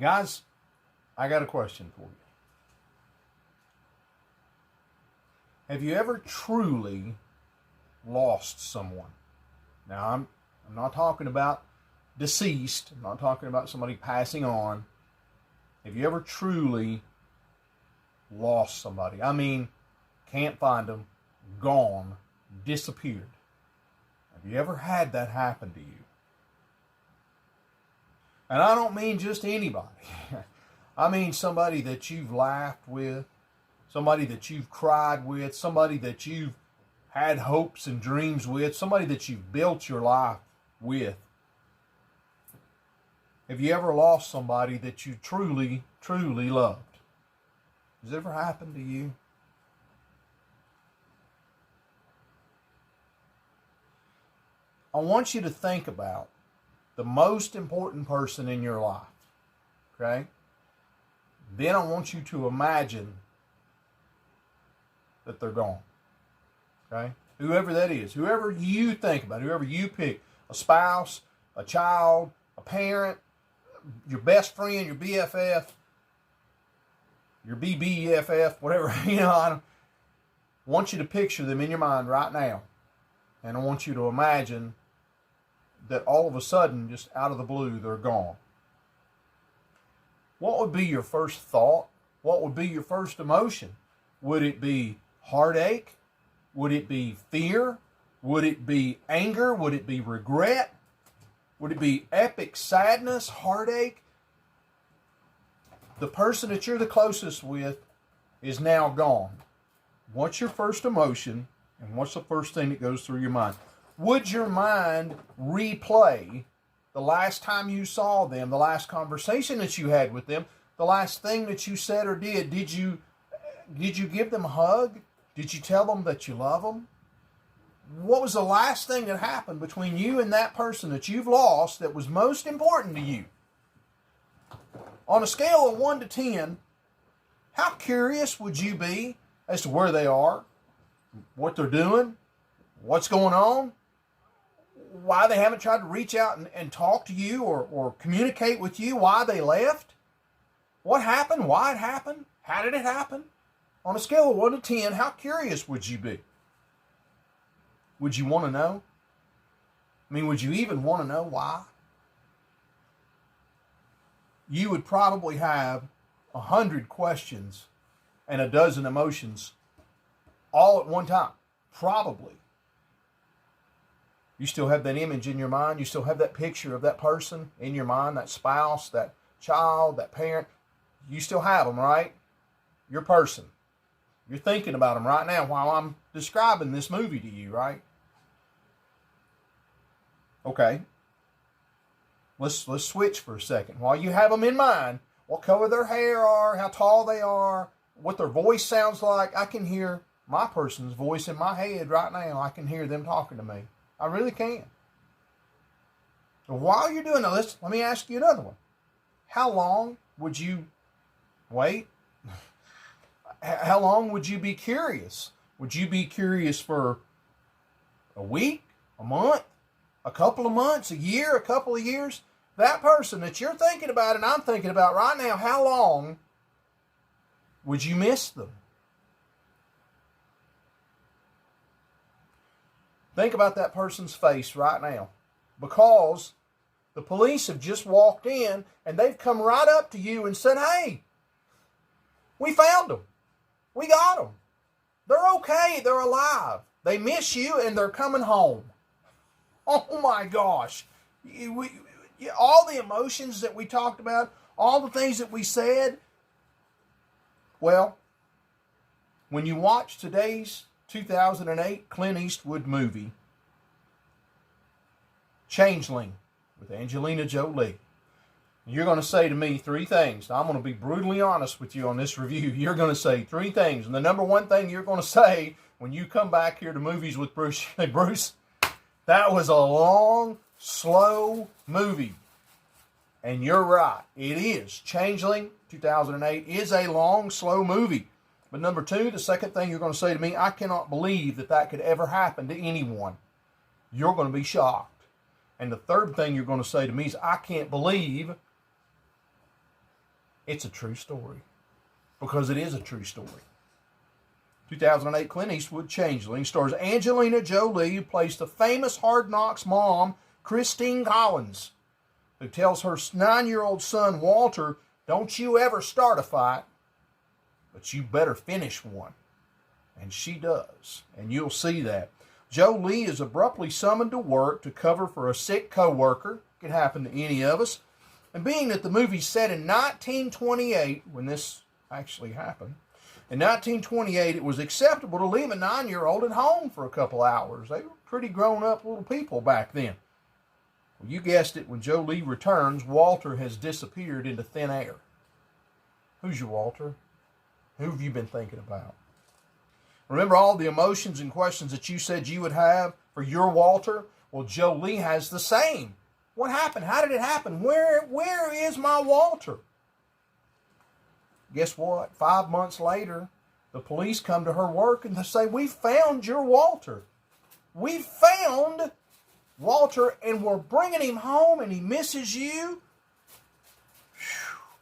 Guys, I got a question for you. Have you ever truly lost someone? Now, I'm not talking about deceased. I'm not talking about somebody passing on. Have you ever truly lost somebody? I mean, can't find them, gone, disappeared. Have you ever had that happen to you? And I don't mean just anybody. I mean somebody that you've laughed with, somebody that you've cried with, somebody that you've had hopes and dreams with, somebody that you've built your life with. Have you ever lost somebody that you truly, truly loved? Has it ever happened to you? I want you to think about the most important person in your life, okay? Then I want you to imagine that they're gone, okay? Whoever that is, whoever you think about, whoever you pick, a spouse, a child, a parent, your best friend, your BFF, your BBFF, whatever, I want you to picture them in your mind right now. And I want you to imagine that all of a sudden, just out of the blue, they're gone. What would be your first thought? What would be your first emotion? Would it be heartache? Would it be fear? Would it be anger? Would it be regret? Would it be epic sadness, heartache? The person that you're the closest with is now gone. What's your first emotion, and what's the first thing that goes through your mind? Would your mind replay the last time you saw them, the last conversation that you had with them, the last thing that you said or did? Did you give them a hug? Did you tell them that you love them? What was the last thing that happened between you and that person that you've lost that was most important to you? On a scale of 1 to 10, how curious would you be as to where they are, what they're doing, what's going on, why they haven't tried to reach out and talk to you or communicate with you, why they left, what happened, why it happened, how did it happen? On a scale of 1 to 10, how curious would you be? Would you want to know? I mean, would you even want to know why? You would probably have 100 questions and a dozen emotions all at one time. Probably. You still have that image in your mind. You still have that picture of that person in your mind, that spouse, that child, that parent. You still have them, right? Your person. You're thinking about them right now while I'm describing this movie to you, right? Okay. Let's switch for a second. While you have them in mind, what color their hair are, how tall they are, what their voice sounds like. I can hear my person's voice in my head right now. I can hear them talking to me. I really can. So while you're doing this, let me ask you another one. How long would you wait? How long would you be curious? Would you be curious for a week, a month, a couple of months, a year, a couple of years? That person that you're thinking about and I'm thinking about right now, how long would you miss them? Think about that person's face right now, because the police have just walked in and they've come right up to you and said, hey, we found them. We got them. They're okay. They're alive. They miss you and they're coming home. Oh my gosh. All the emotions that we talked about, all the things that we said. Well, when you watch today's 2008 Clint Eastwood movie, Changeling, with Angelina Jolie, you're going to say to me 3 things. Now, I'm going to be brutally honest with you on this review. You're going to say 3 things. And the number one thing you're going to say when you come back here to Movies with Bruce, hey, Bruce, that was a long, slow movie. And you're right. It is. Changeling, 2008, is a long, slow movie. But number 2, the second thing you're going to say to me, I cannot believe that that could ever happen to anyone. You're going to be shocked. And the third thing you're going to say to me is, I can't believe It's a true story. Because it is a true story. 2008 Clint Eastwood Changeling stars Angelina Jolie, who plays the famous Hard Knocks mom, Christine Collins, who tells her 9-year-old son, Walter, don't you ever start a fight, but you better finish one. And she does, and you'll see that. Jolie is abruptly summoned to work to cover for a sick co-worker. Could happen to any of us. And being that the movie's set in 1928, when this actually happened, in 1928, it was acceptable to leave a 9-year-old at home for a couple hours. They were pretty grown-up little people back then. Well, you guessed it, when Jolie returns, Walter has disappeared into thin air. Who's your Walter? Who have you been thinking about? Remember all the emotions and questions that you said you would have for your Walter? Well, Jolie has the same. What happened? How did it happen? Where is my Walter? Guess what? 5 months later, the police come to her work and they say, we found your Walter. We found Walter and we're bringing him home and he misses you.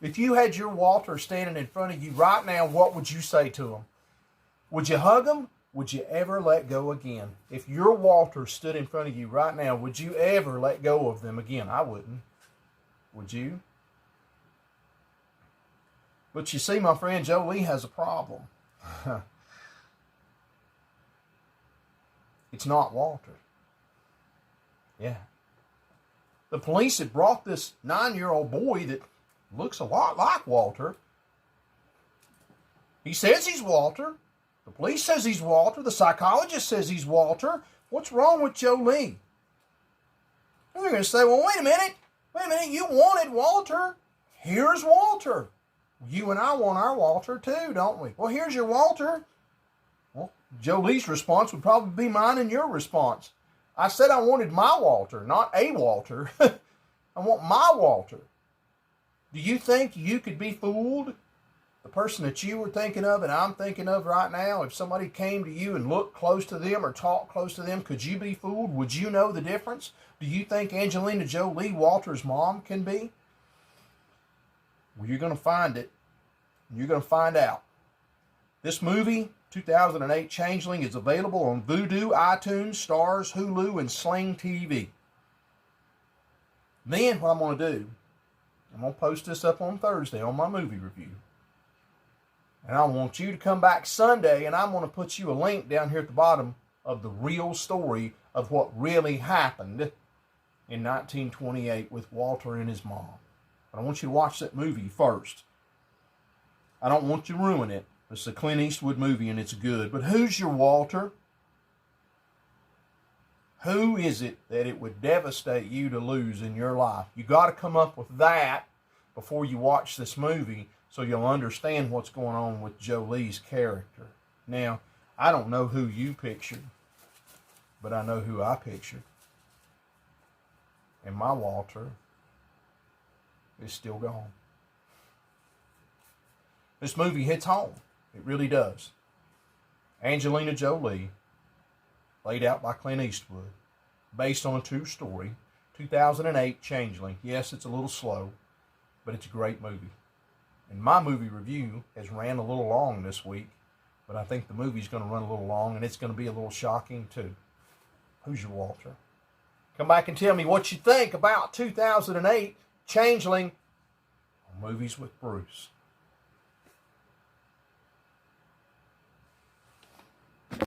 If you had your Walter standing in front of you right now, what would you say to him? Would you hug him? Would you ever let go again? If your Walter stood in front of you right now, would you ever let go of them again? I wouldn't. Would you? But you see, my friend, Jolie has a problem. It's not Walter. Yeah. The police had brought this 9-year-old boy that looks a lot like Walter. He says he's Walter. The police says he's Walter. The psychologist says he's Walter. What's wrong with Jolie? And they're going to say, well, wait a minute. You wanted Walter. Here's Walter. You and I want our Walter too, don't we? Well, here's your Walter. Well, Jolie's response would probably be mine and your response. I said I wanted my Walter, not a Walter. I want my Walter. Do you think you could be fooled? The person that you were thinking of and I'm thinking of right now, if somebody came to you and looked close to them or talked close to them, could you be fooled? Would you know the difference? Do you think Angelina Jolie, Walter's mom, can be? Well, you're going to find it. You're going to find out. This movie, 2008 Changeling, is available on Vudu, iTunes, Stars, Hulu, and Sling TV. Then what I'm going to do, I'm going to post this up on Thursday on my movie review. And I want you to come back Sunday, and I'm going to put you a link down here at the bottom of the real story of what really happened in 1928 with Walter and his mom. But I want you to watch that movie first. I don't want you to ruin it. It's a Clint Eastwood movie, and it's good. But who's your Walter? Who is it that it would devastate you to lose in your life? You got to come up with that before you watch this movie, so you'll understand what's going on with Jolie's character. Now, I don't know who you pictured, but I know who I pictured. And my Walter is still gone. This movie hits home. It really does. Angelina Jolie, laid out by Clint Eastwood, based on a true story. 2008 Changeling. Yes, it's a little slow, but it's a great movie. And my movie review has ran a little long this week, but I think the movie's going to run a little long, and it's going to be a little shocking too. Who's your Walter? Come back and tell me what you think about 2008 Changeling on Movies with Bruce.